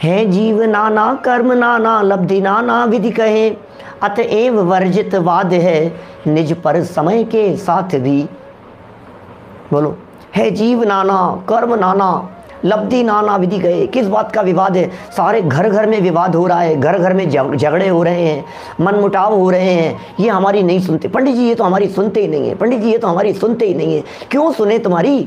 है जीव नाना कर्म नाना लब्धि नाना विधि कहे, अतएव वर्जित वाद है निज पर समय के साथ भी। बोलो, है जीव नाना कर्म नाना लब्धि नाना विधि कहे। किस बात का विवाद है? सारे घर घर में विवाद हो रहा है, घर घर में झगड़े हो रहे हैं, मनमुटाव हो रहे हैं। ये हमारी नहीं सुनते पंडित जी, ये तो हमारी सुनते ही नहीं है पंडित जी, ये तो हमारी सुनते ही नहीं है। क्यों सुने तुम्हारी?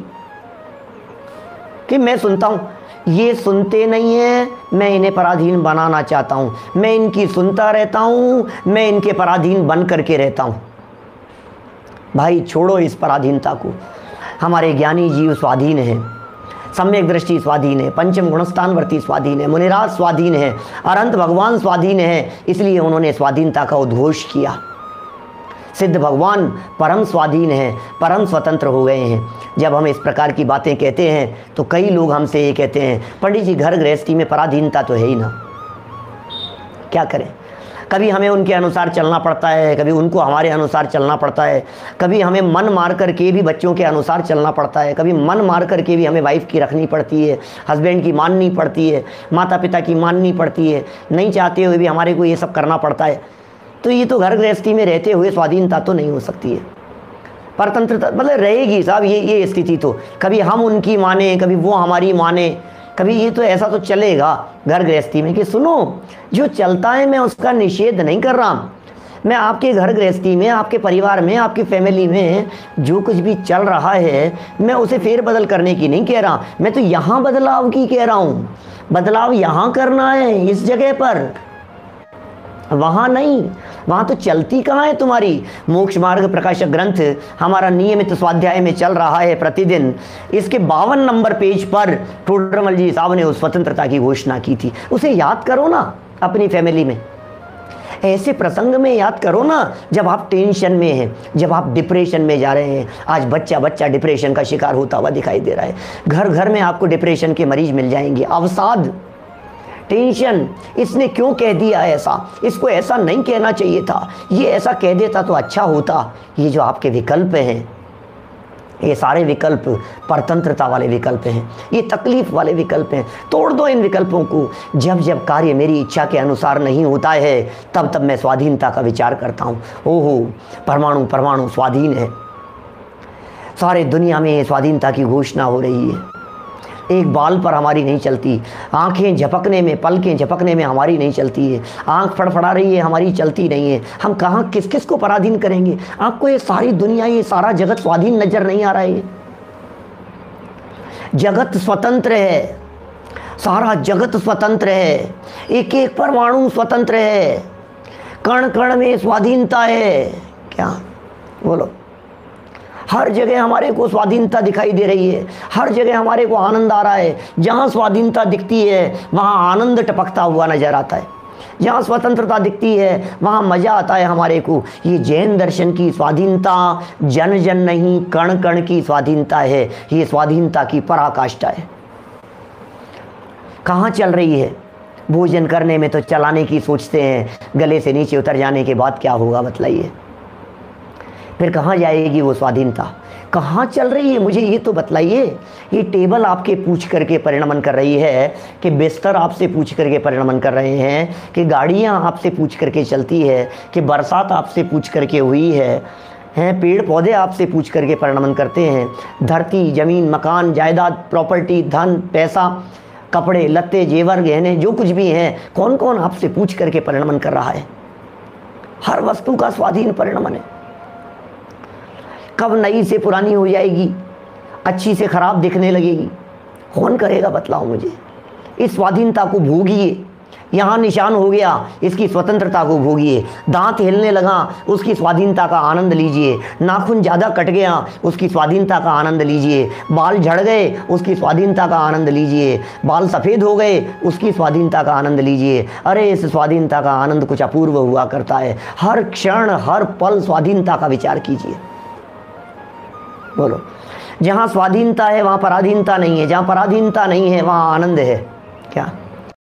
कि मैं सुनता हूँ, ये सुनते नहीं है, मैं इन्हें पराधीन बनाना चाहता हूँ, मैं इनकी सुनता रहता हूँ, मैं इनके पराधीन बन करके रहता हूँ। भाई छोड़ो इस पराधीनता को। हमारे ज्ञानी जीव स्वाधीन है, सम्यक दृष्टि स्वाधीन है, पंचम गुणस्थानवर्ती स्वाधीन है, मुनिराज स्वाधीन है, अनंत भगवान स्वाधीन है। इसलिए उन्होंने स्वाधीनता का उद्घोष किया। सिद्ध भगवान परम स्वाधीन है, परम स्वतंत्र हो गए हैं। जब हम इस प्रकार की बातें कहते हैं तो कई लोग हमसे ये कहते हैं, पंडित जी घर गृहस्थी में पराधीनता तो है ही ना, क्या करें? कभी हमें उनके अनुसार चलना पड़ता है, कभी उनको हमारे अनुसार चलना पड़ता है, कभी हमें मन मार करके भी बच्चों के अनुसार चलना पड़ता है, कभी मन मार करके भी हमें वाइफ की रखनी पड़ती है, हस्बैंड की माननी पड़ती है, माता पिता की माननी पड़ती है, नहीं चाहते हुए भी हमारे को ये सब करना पड़ता है। तो ये तो घर गृहस्थी में रहते हुए स्वाधीनता तो नहीं हो सकती है, परतंत्रता मतलब रहेगी साहब। ये स्थिति तो कभी हम उनकी माने, कभी वो हमारी माने, कभी ये तो ऐसा तो चलेगा घर गृहस्थी में कि सुनो जो चलता है मैं उसका निषेध नहीं कर रहा। मैं आपके घर गृहस्थी में, आपके परिवार में, आपकी फैमिली में जो कुछ भी चल रहा है मैं उसे फेरबदल करने की नहीं कह रहा, मैं तो यहाँ बदलाव की कह रहा हूँ। बदलाव यहाँ करना है इस जगह पर, वहाँ नहीं। वहाँ तो चलती कहाँ है तुम्हारी? मोक्ष मार्ग प्रकाशक ग्रंथ हमारा नियमित स्वाध्याय में चल रहा है प्रतिदिन। इसके 52 नंबर पेज पर टोडरमल जी साहब ने उस स्वतंत्रता की घोषणा की थी। उसे याद करो ना अपनी फैमिली में, ऐसे प्रसंग में याद करो ना जब आप टेंशन में हैं, जब आप डिप्रेशन में जा रहे हैं। आज बच्चा बच्चा डिप्रेशन का शिकार होता हुआ दिखाई दे रहा है। घर घर में आपको डिप्रेशन के मरीज मिल जाएंगे। अवसाद, टेंशन, इसने क्यों कह दिया ऐसा, इसको ऐसा नहीं कहना चाहिए था, ये ऐसा कह देता तो अच्छा होता। ये जो आपके विकल्प हैं, ये सारे विकल्प परतंत्रता वाले विकल्प हैं, ये तकलीफ वाले विकल्प हैं। तोड़ दो इन विकल्पों को। जब जब कार्य मेरी इच्छा के अनुसार नहीं होता है तब तब मैं स्वाधीनता का विचार करता हूँ। ओहो, परमाणु परमाणु स्वाधीन है। सारे दुनिया में स्वाधीनता की घोषणा हो रही है। एक बाल पर हमारी नहीं चलती, आंखें झपकने में, पलकें झपकने में हमारी नहीं चलती है, आंख फड़फड़ा रही है हमारी चलती नहीं है। हम कहाँ किस किस को पराधीन करेंगे? आपको ये सारी दुनिया, ये सारा जगत स्वाधीन नजर नहीं आ रहा है? जगत स्वतंत्र है, सारा जगत स्वतंत्र है, एक एक परमाणु स्वतंत्र है, कण कण में स्वाधीनता है। क्या बोलो? हर जगह हमारे को स्वाधीनता दिखाई दे रही है, हर जगह हमारे को आनंद आ रहा है। जहाँ स्वाधीनता दिखती है वहाँ आनंद टपकता हुआ नजर आता है, जहाँ स्वतंत्रता दिखती है वहाँ मज़ा आता है हमारे को। ये जैन दर्शन की स्वाधीनता जन जन नहीं, कण कण की स्वाधीनता है। ये स्वाधीनता की पराकाष्ठा है। कहाँ चल रही है? भोजन करने में तो चलाने की सोचते हैं, गले से नीचे उतर जाने के बाद क्या होगा बतलाइए? फिर कहाँ जाएगी वो स्वाधीनता? कहाँ चल रही है मुझे ये तो बतलाइए। ये टेबल आपके पूछ करके परिणमन कर रही है, कि बिस्तर आपसे पूछ करके परिणमन कर रहे हैं, कि गाड़ियाँ आपसे पूछ करके चलती है, कि बरसात आपसे पूछ करके हुई है, पेड़ पौधे आपसे पूछ करके परिणमन करते हैं, धरती जमीन मकान जायदाद प्रॉपर्टी धन पैसा कपड़े लत्ते जेवर गहने जो कुछ भी हैं, कौन कौन आपसे पूछ करके परिणमन कर रहा है? हर वस्तु का स्वाधीन परिणमन है। कब नई से पुरानी हो जाएगी, अच्छी से खराब दिखने लगेगी, कौन करेगा बतलाओ मुझे? इस स्वाधीनता को भोगिए। यहाँ निशान हो गया, इसकी स्वतंत्रता को भोगिए। दांत हिलने लगा, उसकी स्वाधीनता का आनंद लीजिए। नाखून ज़्यादा कट गया, उसकी स्वाधीनता का आनंद लीजिए। बाल झड़ गए, उसकी स्वाधीनता का आनंद लीजिए। बाल सफ़ेद हो गए, उसकी स्वाधीनता का आनंद लीजिए। अरे इस स्वाधीनता का आनंद कुछ अपूर्व हुआ करता है। हर क्षण हर पल स्वाधीनता का विचार कीजिए। बोलो, जहाँ स्वाधीनता है वहाँ पराधीनता नहीं है, जहाँ पराधीनता नहीं है वहाँ आनंद है। क्या?